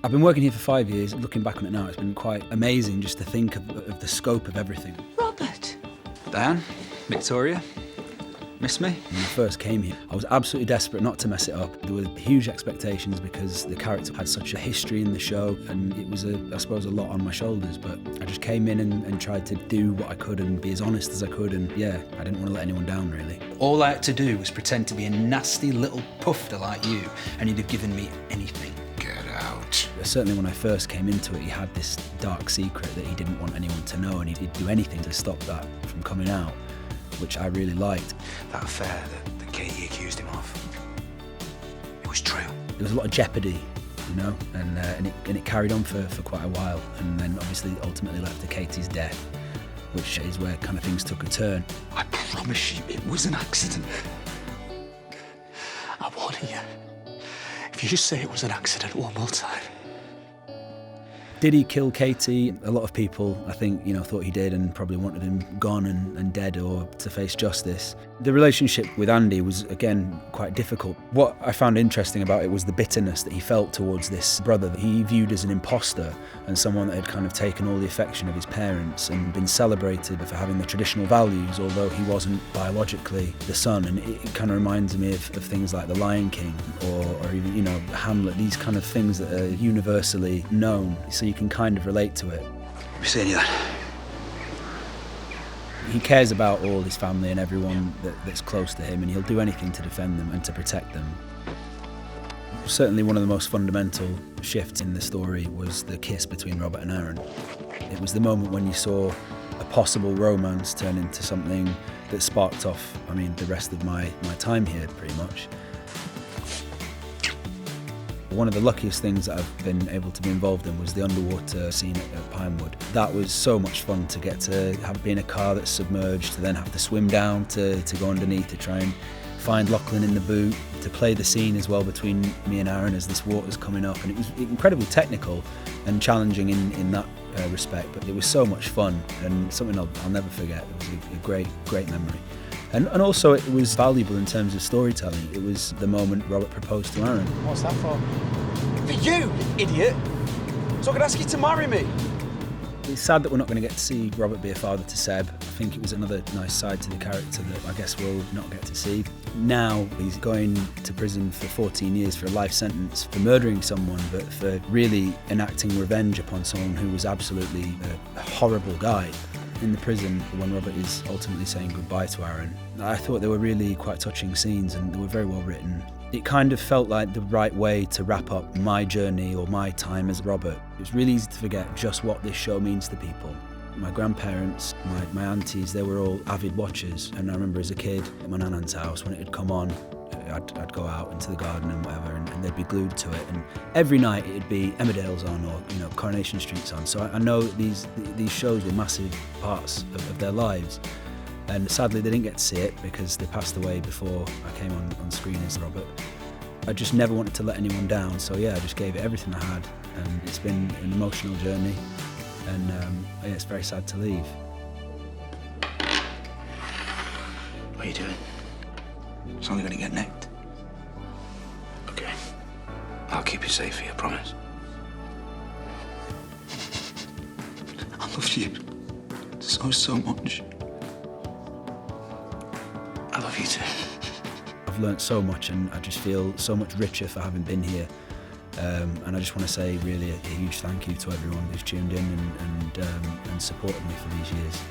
I've been working here for 5 years. Looking back on it now, it's been quite amazing just to think of the scope of everything. Robert! Diane, Victoria, miss me? When I first came here, I was absolutely desperate not to mess it up. There were huge expectations because the character had such a history in the show, and it was, I suppose, a lot on my shoulders, but I just came in and tried to do what I could and be as honest as I could, and yeah, I didn't want to let anyone down, really. All I had to do was pretend to be a nasty little puffer like you, and you'd have given me anything. Get out. Certainly when I first came into it, he had this dark secret that he didn't want anyone to know, and he'd do anything to stop that from coming out, which I really liked. That affair that Katie accused him of, it was true. There was a lot of jeopardy, you know, and it carried on for quite a while, and then obviously ultimately led to Katie's death, which is where kind of things took a turn. I promise you it was an accident. I warn you. If you just say it was an accident one more time. Did he kill Katie? A lot of people, I think, thought he did and probably wanted him gone and dead or to face justice. The relationship with Andy was, again, quite difficult. What I found interesting about it was the bitterness that he felt towards this brother that he viewed as an imposter and someone that had kind of taken all the affection of his parents and been celebrated for having the traditional values, although he wasn't biologically the son. And it kind of reminds me of things like The Lion King or even, Hamlet, these kind of things that are universally known. So you can kind of relate to it. We're seeing you then. He cares about all his family and everyone that's close to him, and he'll do anything to defend them and to protect them. Certainly one of the most fundamental shifts in the story was the kiss between Robert and Aaron. It was the moment when you saw a possible romance turn into something that sparked off, the rest of my time here, pretty much. One of the luckiest things that I've been able to be involved in was the underwater scene at Pinewood. That was so much fun to get to be in a car that's submerged, to then have to swim down to go underneath to try and find Lachlan in the boot, to play the scene as well between me and Aaron as this water's coming up. And it was incredibly technical and challenging in that respect, but it was so much fun and something I'll never forget. It was a great memory. And also it was valuable in terms of storytelling. It was the moment Robert proposed to Aaron. What's that for? For you, idiot! So I could ask you to marry me. It's sad that we're not going to get to see Robert be a father to Seb. I think it was another nice side to the character that I guess we'll not get to see. Now he's going to prison for 14 years for a life sentence for murdering someone, but for really enacting revenge upon someone who was absolutely a horrible guy. In the prison, when Robert is ultimately saying goodbye to Aaron, I thought they were really quite touching scenes and they were very well written. It kind of felt like the right way to wrap up my journey or my time as Robert. It was really easy to forget just what this show means to people. My grandparents, my aunties, they were all avid watchers, and I remember as a kid at my nan's house when it had come on, I'd go out into the garden and whatever, and they'd be glued to it. And every night it'd be Emmerdale's on, or Coronation Street's on. So I know these shows were massive parts of their lives. And sadly, they didn't get to see it because they passed away before I came on screen as Robert. I just never wanted to let anyone down. So yeah, I just gave it everything I had, and it's been an emotional journey. And it's very sad to leave. What are you doing? It's only going to get nicked. Okay. I'll keep you safe here, promise. I love you so much. I love you too. I've learnt so much, and I just feel so much richer for having been here. And I just want to say really a huge thank you to everyone who's tuned in and supported me for these years.